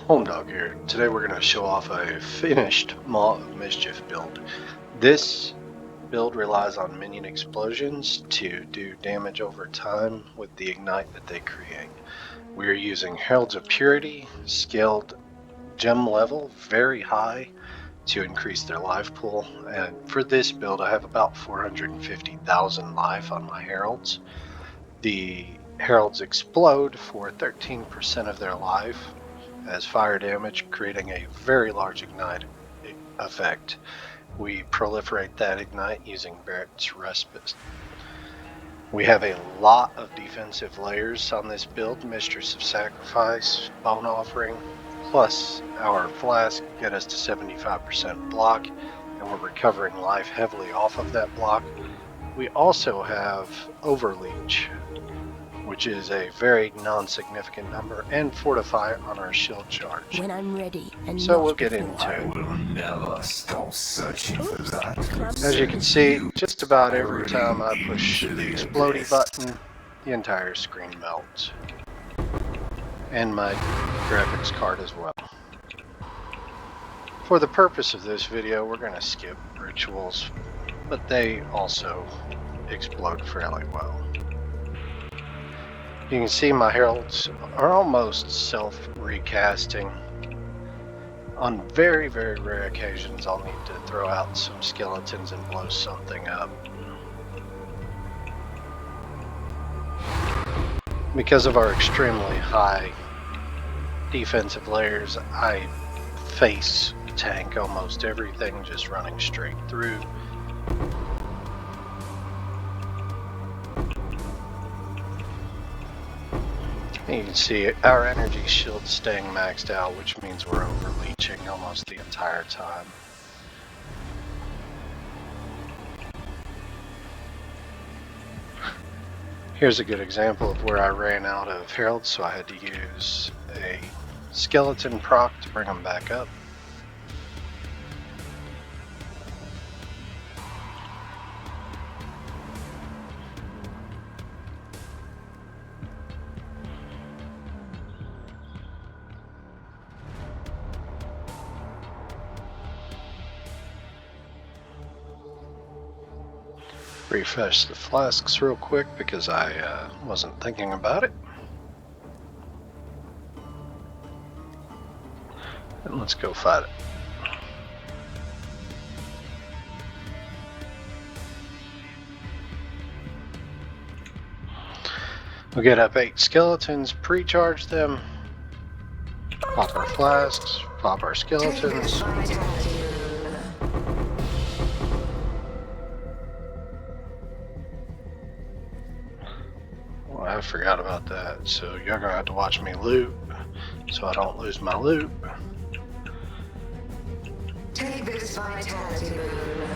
Home Dog here. Today we're going to show off a finished Maw of Mischief build. This build relies on minion explosions to do damage over time with the ignite that they create. We are using Heralds of Purity, scaled gem level very high to increase their life pool, and for this build I have about 450,000 life on my Heralds. The Heralds explode for 13% of their life as fire damage, creating a very large ignite effect. We proliferate that ignite using Berek's Respite. We have a lot of defensive layers on this build: Mistress of Sacrifice, Bone Offering, plus our flask get us to 75% block, and we're recovering life heavily off of that block. We also have Overleech, which is a very non-significant number, and Fortify on our shield charge. When I'm ready, and so not we'll get before. into it. I will never stop searching for that. As you can see, just about every time I push the explodey button, the entire screen melts. And my graphics card as well. For the purpose of this video, we're going to skip rituals, but they also explode fairly well. You can see my heralds are almost self-recasting. On very, very rare occasions, I'll need to throw out some skeletons and blow something up. Because of our extremely high defensive layers, I face tank almost everything, just running straight through. You can see our energy shield staying maxed out, which means we're overleeching almost the entire time. Here's a good example of where I ran out of heralds, so I had to use a skeleton proc to bring them back up. Refresh the flasks real quick because I wasn't thinking about it. And let's go fight it. We'll get up 8 skeletons, pre-charge them, pop our flasks, pop our skeletons. I forgot about that, so you're gonna have to watch me loot so I don't lose my loot. Take this vitality boon.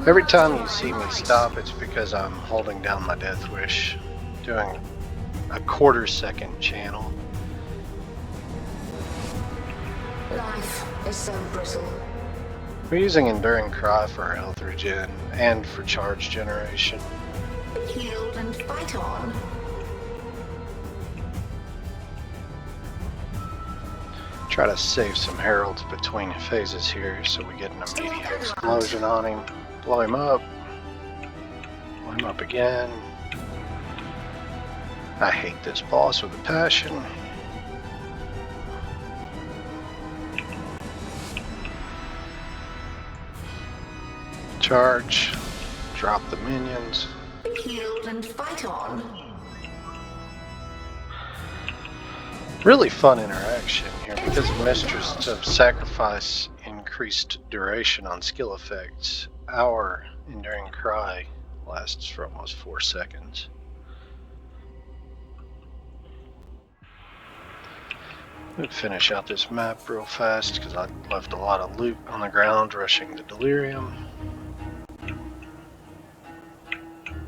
Every time you see me stop, it's because I'm holding down my death wish, doing a quarter-second channel. Life is so brittle. We're using Enduring Cry for health regen and for charge generation. Healed and fight on. Try to save some heralds between phases here so we get an immediate explosion on him. Blow him up. Blow him up again. I hate this boss with a passion. Charge, drop the minions. Healed and fight on. Really fun interaction here because of Mistress of Sacrifice increased duration on skill effects. Our Enduring Cry lasts for almost 4 seconds. We'll finish out this map real fast because I left a lot of loot on the ground rushing the delirium.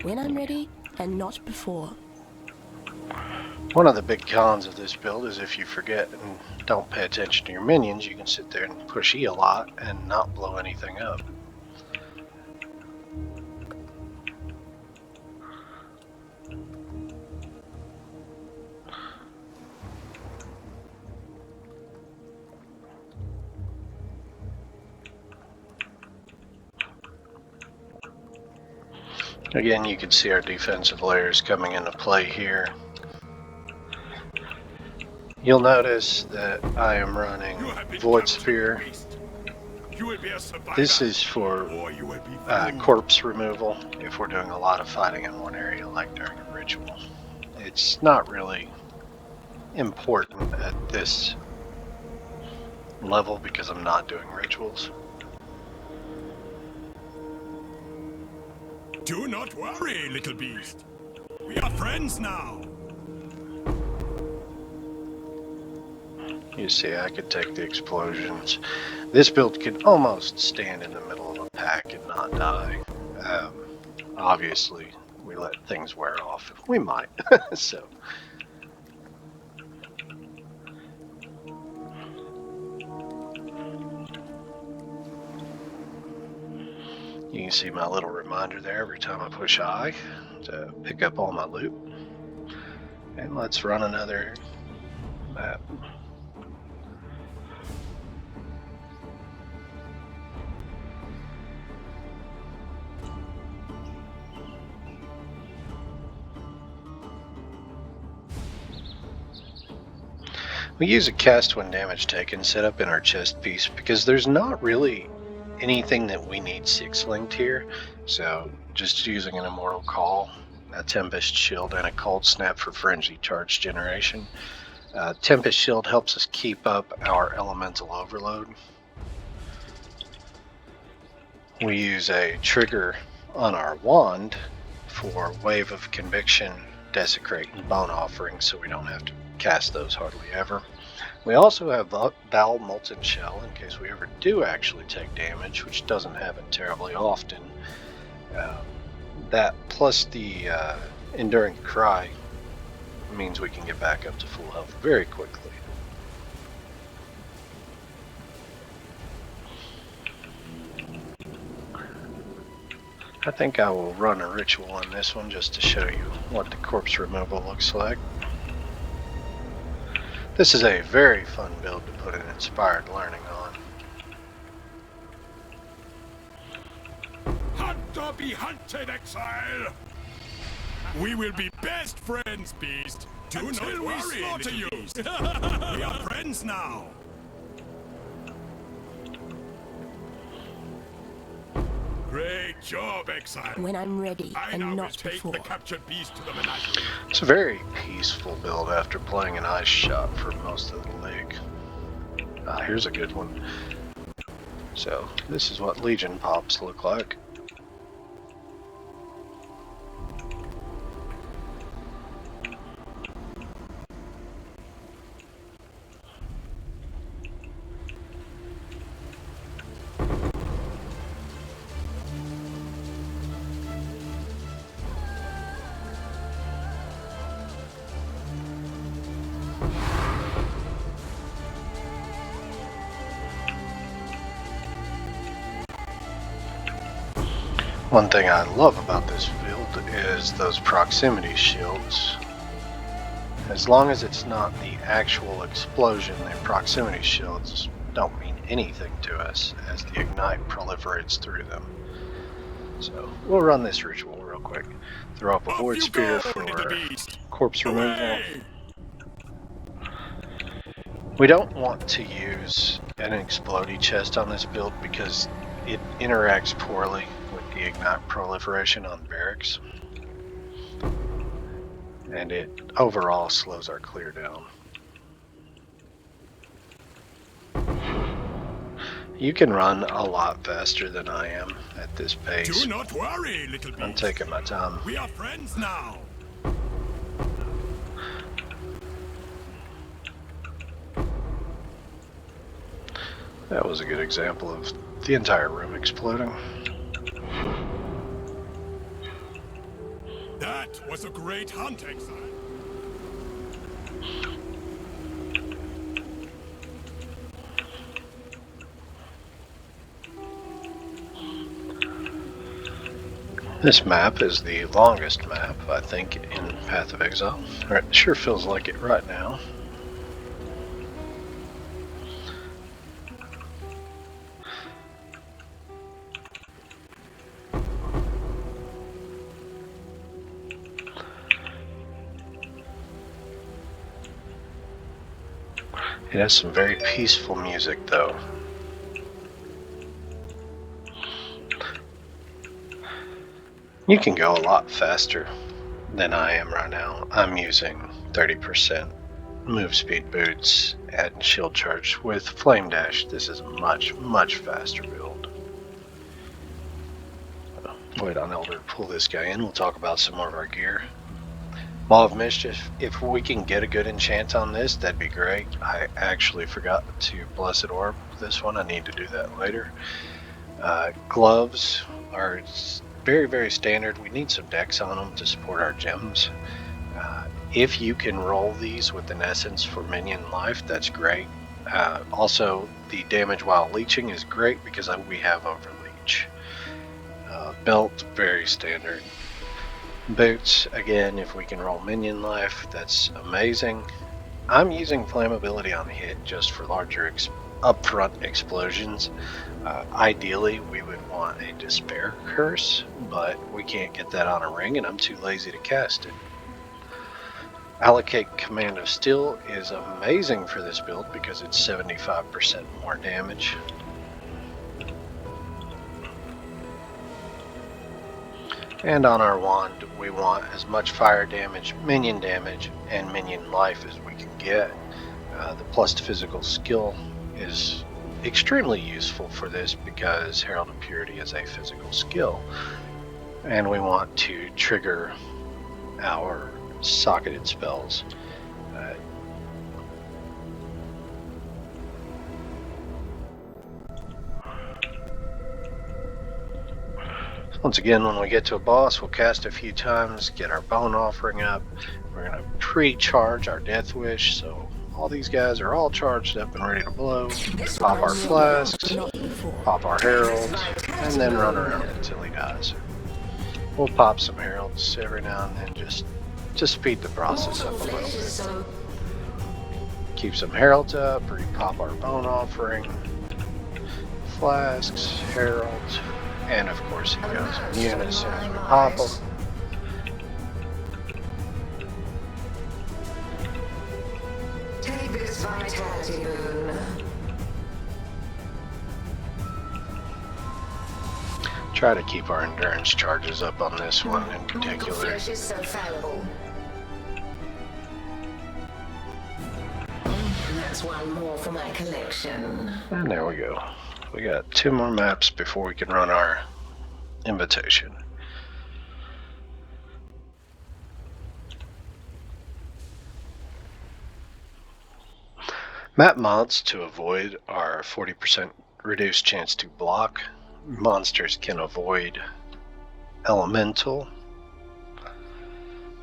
When I'm ready, and not before. One of the big cons of this build is if you forget and don't pay attention to your minions, you can sit there and push E a lot and not blow anything up. Again, you can see our defensive layers coming into play here. You'll notice that I am running Void Sphere. This is for corpse removal if we're doing a lot of fighting in one area, like during a ritual. It's not really important at this level because I'm not doing rituals. Do not worry, little beast. We are friends now. You see, I could take the explosions. This build can almost stand in the middle of a pack and not die. Obviously, we let things wear off. We might. So. You can see my little reminder there every time I push I to pick up all my loot. And let's run another map. We use a cast when damage taken setup in our chest piece because there's not really anything that we need 6 linked here. So just using an Immortal Call, a Tempest Shield, and a Cold Snap for Frenzy charge generation. Tempest Shield helps us keep up our Elemental Overload. We use a trigger on our wand for Wave of Conviction, Desecrate, and Bone Offering, so we don't have to cast those hardly ever. We also have Val Molten Shell in case we ever do actually take damage, which doesn't happen terribly often. That plus the Enduring Cry means we can get back up to full health very quickly. I think I will run a ritual on this one just to show you what the corpse removal looks like. This is a very fun build to put an inspired learning on. Hunt or be hunted, exile! We will be best friends, beast. Do Until not worry, slaughter you. We are friends now. Great job, exile. When I'm ready I and now will not take before. the captured beast to the menagerie. It's a very peaceful build after playing an ice shot for most of the league. Here's a good one. So this is what Legion pops look like. One thing I love about this build is those proximity shields. As long as it's not the actual explosion, the proximity shields don't mean anything to us as the ignite proliferates through them. So we'll run this ritual real quick. Throw up a Void Spear for corpse removal. We don't want to use an explodey chest on this build because it interacts poorly with the ignite proliferation on Bereks, and it overall slows our clear down. You can run a lot faster than I am at this pace. Do not worry, little beast. I'm taking my time. We are friends now. That was a good example of the entire room exploding. That was a great hunt, exile. This map is the longest map, I think, in Path of Exile. Or it sure feels like it right now. It has some very peaceful music though. You can go a lot faster than I am right now. I'm using 30% move speed boots and shield charge. With flame dash, this is a much faster build. Wait on Elder to pull this guy in. We'll talk about some more of our gear. Maw of Mischief, if we can get a good enchant on this, that'd be great. I actually forgot to Blessed Orb this one. I need to do that later. Gloves are very standard. We need some dex on them to support our gems. If you can roll these with an essence for minion life, that's great. Also, the damage while leeching is great because we have overleech. Belt, very standard. Boots, again, if we can roll minion life, that's amazing. I'm using flammability on the hit just for larger upfront explosions. Ideally, we would want a despair curse, but we can't get that on a ring and I'm too lazy to cast it. Allocate Command of Steel is amazing for this build because it's 75% more damage. And on our wand, we want as much fire damage, minion and minion life as we can get. The plus to physical skill is extremely useful for this because Herald of Purity is a physical skill. And we want to trigger our socketed spells. Once again, when we get to a boss, we'll cast a few times, get our bone offering up. We're going to pre-charge our death wish, so all these guys are all charged up and ready to blow. Pop our flasks, pop our heralds, and then run around until he dies. We'll pop some heralds every now and then just to speed the process up a little bit. Keep some heralds up, re-pop our bone offering, flasks, heralds. And of course it goes immune as soon as we pop them. Take this vitality boon. Try to keep our endurance charges up on this one in The particular. flesh is so fallible. That's one more for my collection. And there we go. We got 2 more maps before we can run our invitation. Map mods to avoid are 40% reduced chance to block. Monsters can avoid elemental.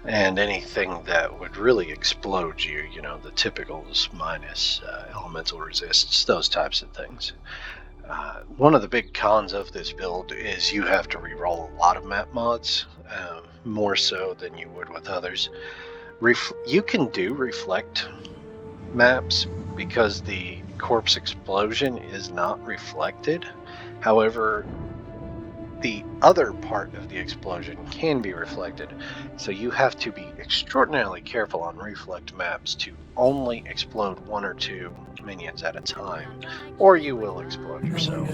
And anything that would really explode you, you know, the typicals minus elemental resists, those types of things. One of the big cons of this build is you have to re-roll a lot of map mods, more so than you would with others. You can do reflect maps because the corpse explosion is not reflected. However, the other part of the explosion can be reflected, so you have to be extraordinarily careful on reflect maps to only explode 1 or 2 minions at a time, or you will explode yourself.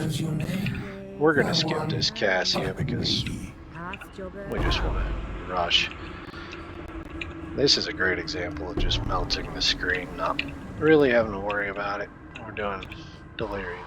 We're going to skip this Cassia because we just want to rush. This is a great example of just melting the screen, not really having to worry about it. We're doing Delirium.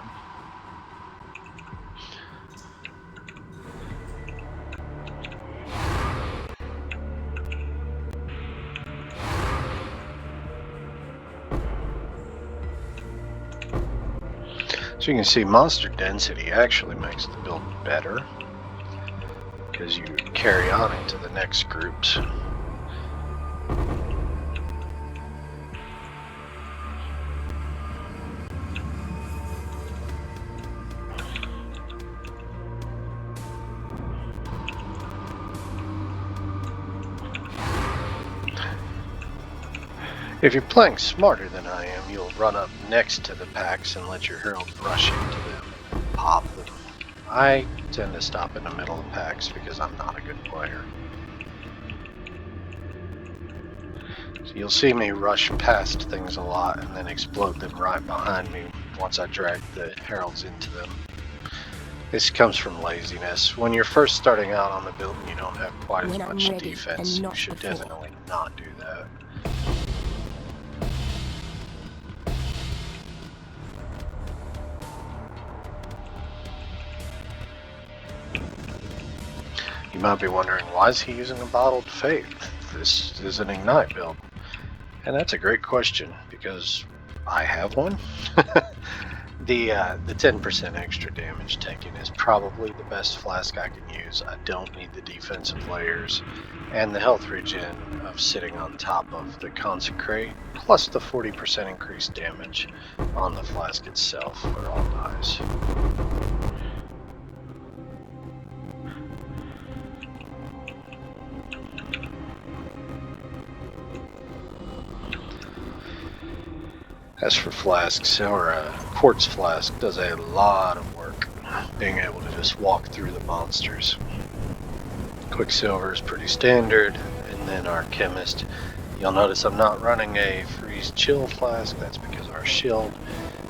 So you can see monster density actually makes the build better because you carry on into the next groups. If you're playing smarter than I am, you'll run up next to the packs and let your heralds rush into them and pop them. I tend to stop in the middle of packs because I'm not a good player. So you'll see me rush past things a lot and then explode them right behind me once I drag the Heralds into them. This comes from laziness. When you're first starting out on the build and you don't have quite as When I'm much ready defense, and you not should before. definitely not do that. You might be wondering, why is he using a bottled faith? This is an Ignite build. And that's a great question, because I have one. The 10% extra damage taken is probably the best flask I can use. I don't need the defensive layers, and the health regen of sitting on top of the Consecrate, plus the 40% increased damage on the flask itself are all nice. As for flasks, our quartz flask does a lot of work, being able to just walk through the monsters. Quicksilver is pretty standard, and then our chemist. You'll notice I'm not running a freeze chill flask. That's because our shield.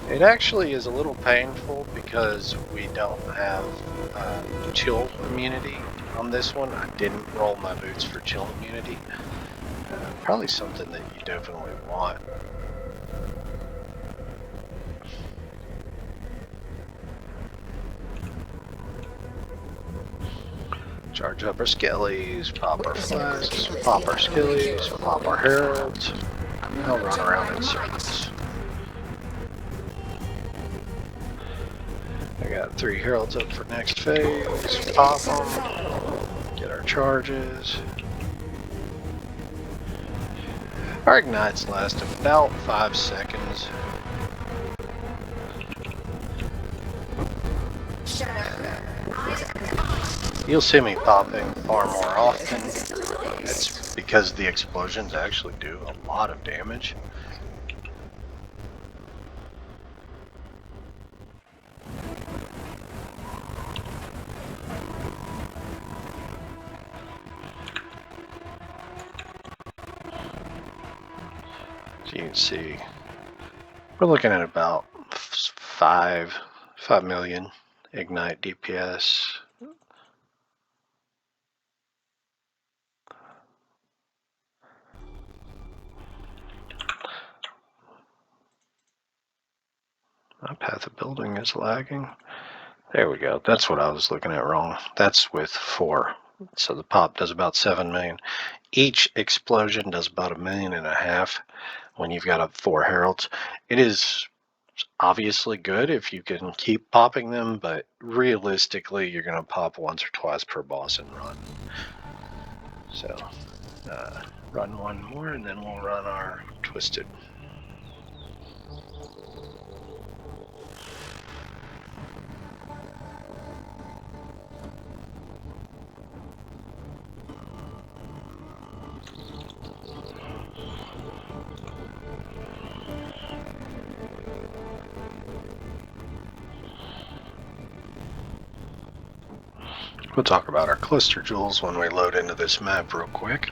It actually is a little painful because we don't have chill immunity on this one. I didn't roll my boots for chill immunity. Probably something that you definitely want. Charge up our Skellies, pop our flasks, pop our Skellies, pop our Heralds. I'll run around in circles. I got 3 Heralds up for next phase. Pop them. Get our charges. Our ignites last about 5 seconds. You'll see me popping far more often. It's because the explosions actually do a lot of damage. So you can see we're looking at about 5 million ignite DPS. My path of building is lagging. There we go. That's what I was looking at wrong. That's with 4. So the pop does about 7 million. Each explosion does about 1.5 million when you've got 4 heralds. It is obviously good if you can keep popping them, but realistically you're going to pop once or twice per boss and run. So run one more and then we'll run our twisted. We'll talk about our cluster jewels when we load into this map real quick.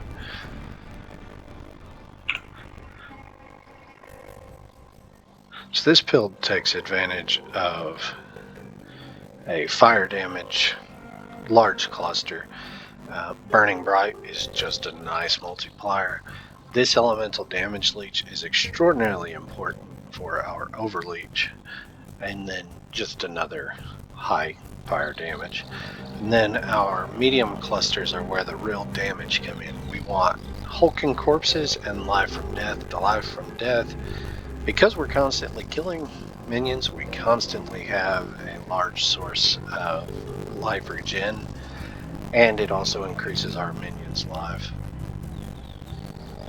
So this build takes advantage of a fire damage large cluster. Burning Bright is just a nice multiplier. This elemental damage leech is extraordinarily important for our overleech, and then just another high fire damage. And then our medium clusters are where the real damage come in. We want hulking corpses and life from death. The life from death, because we're constantly killing minions, we constantly have a large source of life regen, and it also increases our minions' life.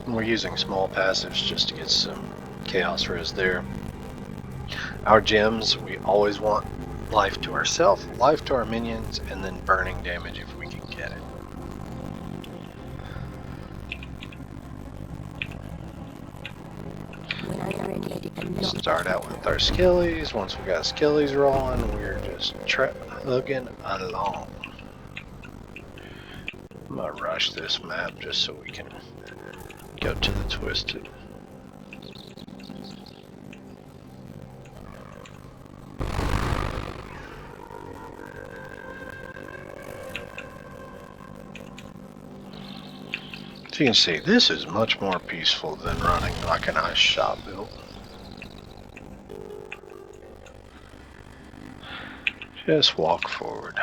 And we're using small passives just to get some chaos res there. Our gems, we always want life to ourselves, life to our minions, and then burning damage if we can get it. Start out with our Skellies. Once we got Skellies rolling, we're just hugging along. I'm gonna rush this map just so we can go to the Twisted. As you can see, this is much more peaceful than running like an ice shop build. Just walk forward.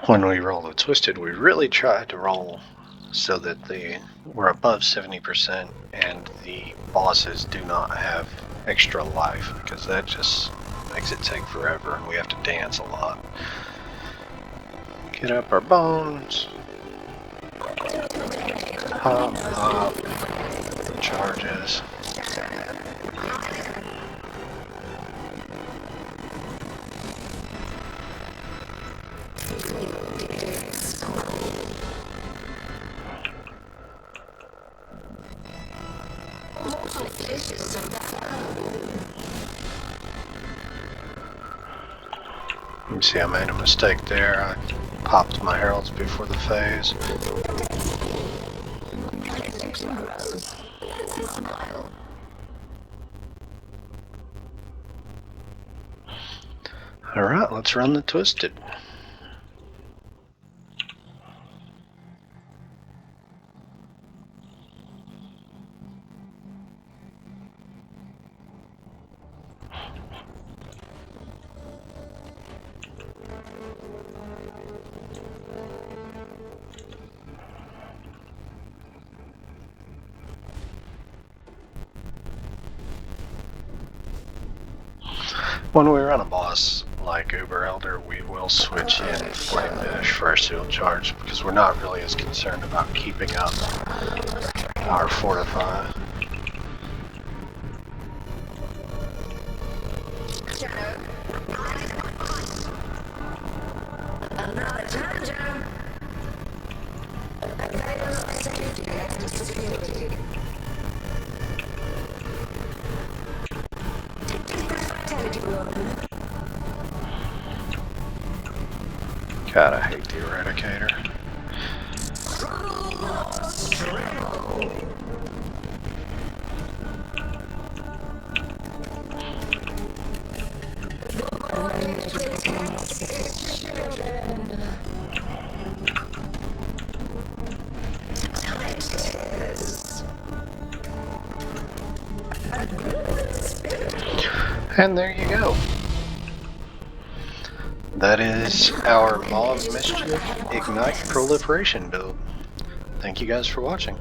When we roll the Twisted, we really try to roll so that we're above 70% and the bosses do not have extra life, because that just makes it take forever and we have to dance a lot. Get up our bones. Hop, hop. Charges. You see, I made a mistake there. I popped my Heralds before the phase. Alright, let's run the Twisted. When we run a boss like Uber Elder, we will switch in Flame Dash for our Seal Charge because we're not really as concerned about keeping up our Fortify. God, I hate the Eradicator. And there you go. That is our Maw of Mischief Ignite Proliferation build. Thank you guys for watching.